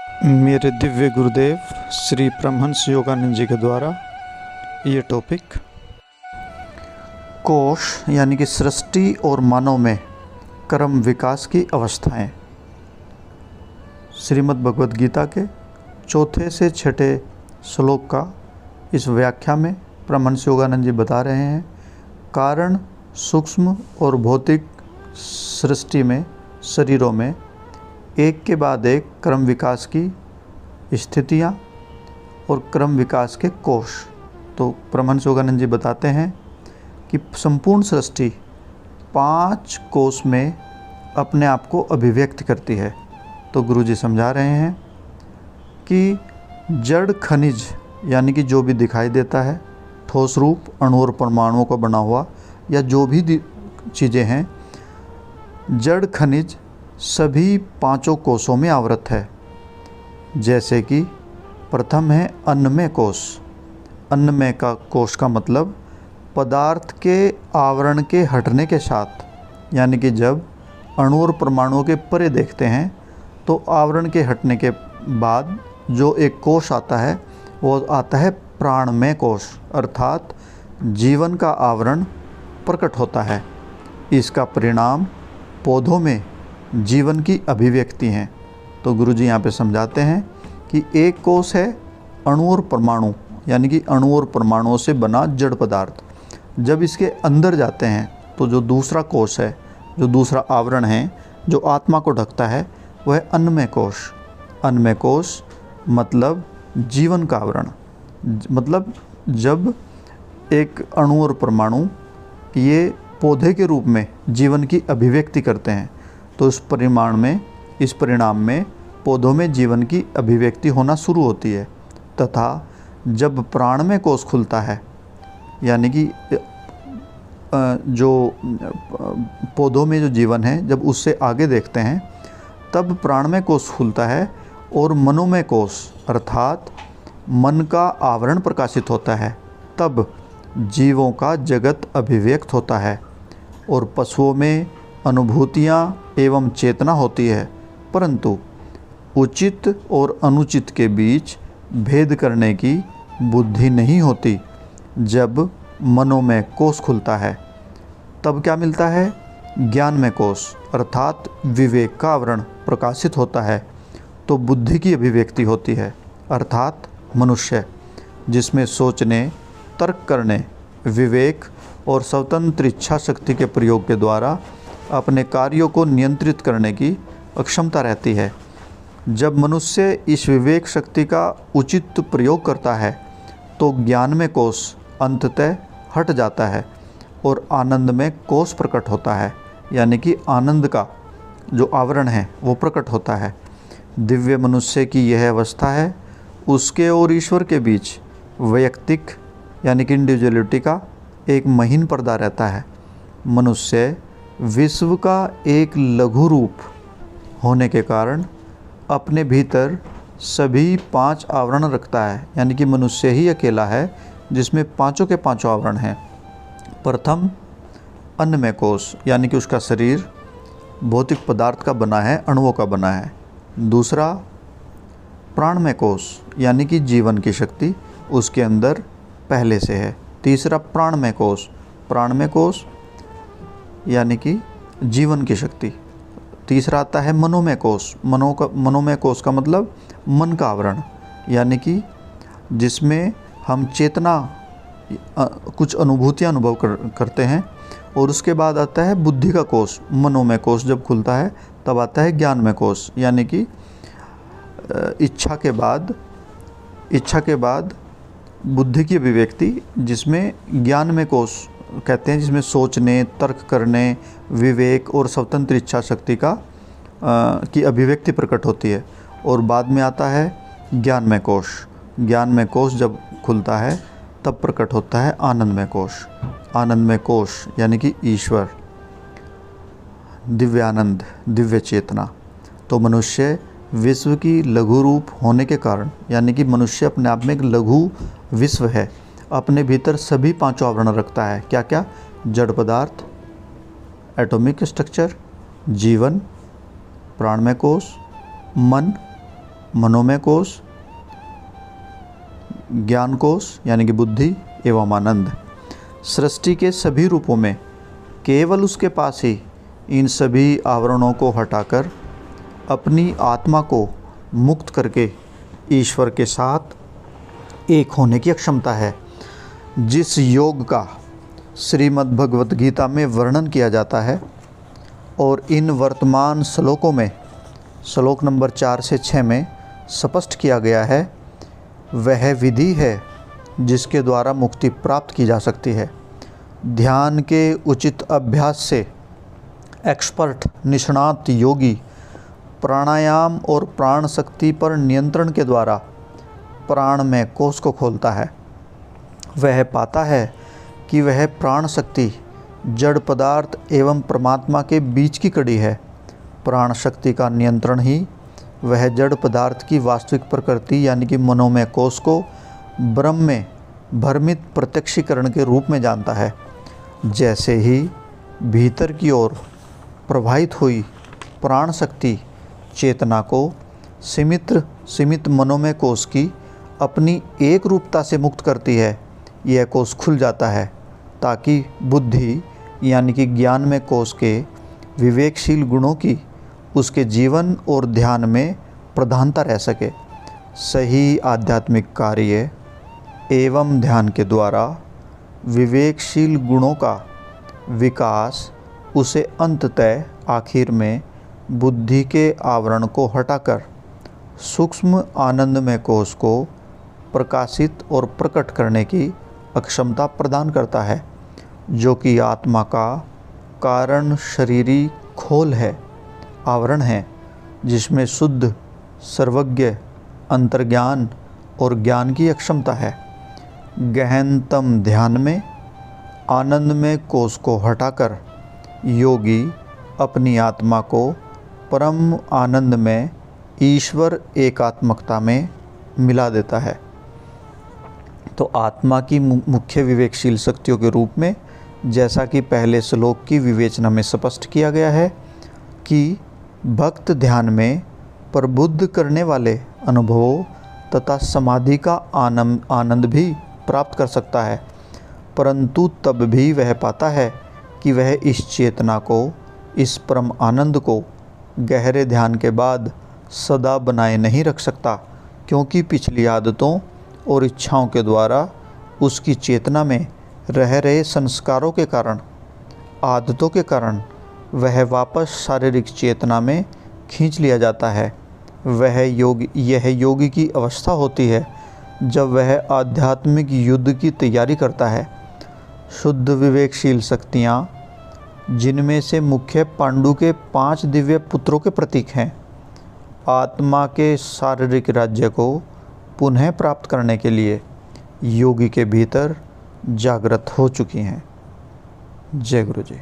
मेरे दिव्य गुरुदेव श्री परमहंस योगानंद जी के द्वारा ये टॉपिक कोश यानी कि सृष्टि और मानव में कर्म विकास की अवस्थाएं, श्रीमद् भगवद गीता के चौथे से छठे श्लोक का इस व्याख्या में परमहंस योगानंद जी बता रहे हैं। कारण सूक्ष्म और भौतिक सृष्टि में शरीरों में एक के बाद एक क्रम विकास की स्थितियाँ और क्रम विकास के कोश। तो परमहंस योगानंद जी बताते हैं कि संपूर्ण सृष्टि 5 कोश में अपने आप को अभिव्यक्त करती है। तो गुरुजी समझा रहे हैं कि जड़ खनिज यानी कि जो भी दिखाई देता है, ठोस रूप अणु और परमाणुओं का बना हुआ या जो भी चीज़ें हैं, जड़ खनिज सभी 5 कोशों में आवृत है। जैसे कि प्रथम है अन्नमय कोश। अन्नमय का कोश का मतलब पदार्थ के आवरण के हटने के साथ, यानी कि जब अणु और परमाणुओं के परे देखते हैं तो आवरण के हटने के बाद जो एक कोश आता है वो आता है प्राणमय कोश, अर्थात जीवन का आवरण प्रकट होता है। इसका परिणाम पौधों में जीवन की अभिव्यक्ति हैं। तो गुरुजी यहाँ पे समझाते हैं कि एक कोश है अणु और परमाणु, यानी कि अणु और परमाणुओं से बना जड़ पदार्थ। जब इसके अंदर जाते हैं तो जो दूसरा कोश है, जो दूसरा आवरण है जो आत्मा को ढकता है, वह है अन्नमय कोश। अन्नमय कोश मतलब जीवन का आवरण। मतलब जब एक अणु और परमाणु ये पौधे के रूप में जीवन की अभिव्यक्ति करते हैं तो इस परिणाम में पौधों में जीवन की अभिव्यक्ति होना शुरू होती है। तथा जब प्राणमय कोश खुलता है, यानी कि जो पौधों में जो जीवन है जब उससे आगे देखते हैं तब प्राणमय कोश खुलता है और मनोमय कोश अर्थात मन का आवरण प्रकाशित होता है। तब जीवों का जगत अभिव्यक्त होता है और पशुओं में अनुभूतियाँ एवं चेतना होती है, परंतु उचित और अनुचित के बीच भेद करने की बुद्धि नहीं होती। जब मनोमय कोश खुलता है तब क्या मिलता है? ज्ञानमय कोश अर्थात विवेक का आवरण प्रकाशित होता है। तो बुद्धि की अभिव्यक्ति होती है, अर्थात मनुष्य जिसमें सोचने, तर्क करने, विवेक और स्वतंत्र इच्छा शक्ति के प्रयोग के द्वारा अपने कार्यों को नियंत्रित करने की अक्षमता रहती है। जब मनुष्य इस विवेक शक्ति का उचित प्रयोग करता है तो ज्ञानमय कोश अंततः हट जाता है और आनंदमय कोश प्रकट होता है, यानी कि आनंद का जो आवरण है वो प्रकट होता है। दिव्य मनुष्य की यह अवस्था है। उसके और ईश्वर के बीच वैयक्तिक यानी कि इंडिविजुअलिटी का एक महीन पर्दा रहता है। मनुष्य विश्व का एक लघु रूप होने के कारण अपने भीतर सभी 5 आवरण रखता है, यानी कि मनुष्य ही अकेला है जिसमें 5 के 5 आवरण हैं। प्रथम अन्नमय कोश, यानी कि उसका शरीर भौतिक पदार्थ का बना है, अणुओं का बना है। दूसरा प्राणमय कोश, यानी कि जीवन की शक्ति उसके अंदर पहले से है। तीसरा प्राणमय कोश, प्राणमय कोश यानी कि जीवन की शक्ति। तीसरा आता है मनोमय कोश। मनोमय कोश का मतलब मन का आवरण, यानी कि जिसमें हम चेतना कुछ अनुभूतियाँ अनुभव करते हैं। और उसके बाद आता है बुद्धि का कोश। मनोमय कोश जब खुलता है तब आता है ज्ञानमय कोश, यानी कि इच्छा के बाद बुद्धि की अभिव्यक्ति, जिसमें ज्ञानमय कोश कहते हैं, जिसमें सोचने, तर्क करने, विवेक और स्वतंत्र इच्छा शक्ति की अभिव्यक्ति प्रकट होती है। और बाद में आता है ज्ञानमय कोश। ज्ञानमय कोश जब खुलता है तब प्रकट होता है आनंदमय कोश। आनंदमय कोश यानी कि ईश्वर, दिव्यानंद, दिव्य चेतना। तो मनुष्य विश्व की लघु रूप होने के कारण, यानी कि मनुष्य अपने आप में एक लघु विश्व है, अपने भीतर सभी 5 आवरण रखता है। क्या क्या? जड़ पदार्थ, एटॉमिक स्ट्रक्चर, जीवन, प्राणमय कोश, मन, मनोमय कोश, ज्ञान कोश यानी कि बुद्धि एवं आनंद। सृष्टि के सभी रूपों में केवल उसके पास ही इन सभी आवरणों को हटाकर अपनी आत्मा को मुक्त करके ईश्वर के साथ एक होने की अक्षमता है। जिस योग का श्रीमद् भगवत गीता में वर्णन किया जाता है और इन वर्तमान श्लोकों में श्लोक नंबर 4 से 6 में स्पष्ट किया गया है, वह विधि है जिसके द्वारा मुक्ति प्राप्त की जा सकती है। ध्यान के उचित अभ्यास से एक्सपर्ट निष्णात योगी प्राणायाम और प्राण शक्ति पर नियंत्रण के द्वारा प्राणमय कोश को खोलता है। वह पाता है कि वह प्राण शक्ति जड़ पदार्थ एवं परमात्मा के बीच की कड़ी है। प्राण शक्ति का नियंत्रण ही वह जड़ पदार्थ की वास्तविक प्रकृति यानी कि मनोमय कोश को ब्रह्म में भ्रमित प्रत्यक्षीकरण के रूप में जानता है। जैसे ही भीतर की ओर प्रवाहित हुई प्राण शक्ति चेतना को सीमित मनोमय कोश की अपनी एक रूपता से मुक्त करती है, यह कोश खुल जाता है ताकि बुद्धि यानी कि ज्ञान में कोश के विवेकशील गुणों की उसके जीवन और ध्यान में प्रधानता रह सके। सही आध्यात्मिक कार्य एवं ध्यान के द्वारा विवेकशील गुणों का विकास उसे अंततः आखिर में बुद्धि के आवरण को हटाकर सूक्ष्म आनंदमय कोश को प्रकाशित और प्रकट करने की अक्षमता प्रदान करता है, जो कि आत्मा का कारण शरीरी खोल है, आवरण है, जिसमें शुद्ध सर्वज्ञ अंतर्ज्ञान और ज्ञान की अक्षमता है। गहनतम ध्यान में आनंदमय कोश को हटाकर योगी अपनी आत्मा को परम आनंद में ईश्वर एकात्मकता में मिला देता है। तो आत्मा की मुख्य विवेकशील शक्तियों के रूप में, जैसा कि पहले श्लोक की विवेचना में स्पष्ट किया गया है कि भक्त ध्यान में प्रबुद्ध करने वाले अनुभवों तथा समाधि का आनंद भी प्राप्त कर सकता है, परंतु तब भी वह पाता है कि वह इस चेतना को, इस परम आनंद को गहरे ध्यान के बाद सदा बनाए नहीं रख सकता, क्योंकि पिछली आदतों और इच्छाओं के द्वारा उसकी चेतना में रह रहे संस्कारों के कारण, आदतों के कारण वह वापस शारीरिक चेतना में खींच लिया जाता है। यह योगी की अवस्था होती है जब वह आध्यात्मिक युद्ध की तैयारी करता है। शुद्ध विवेकशील शक्तियाँ, जिनमें से मुख्य पांडु के 5 दिव्य पुत्रों के प्रतीक हैं, आत्मा के शारीरिक राज्य को पुनः प्राप्त करने के लिए योगी के भीतर जागृत हो चुकी हैं। जय गुरु जी।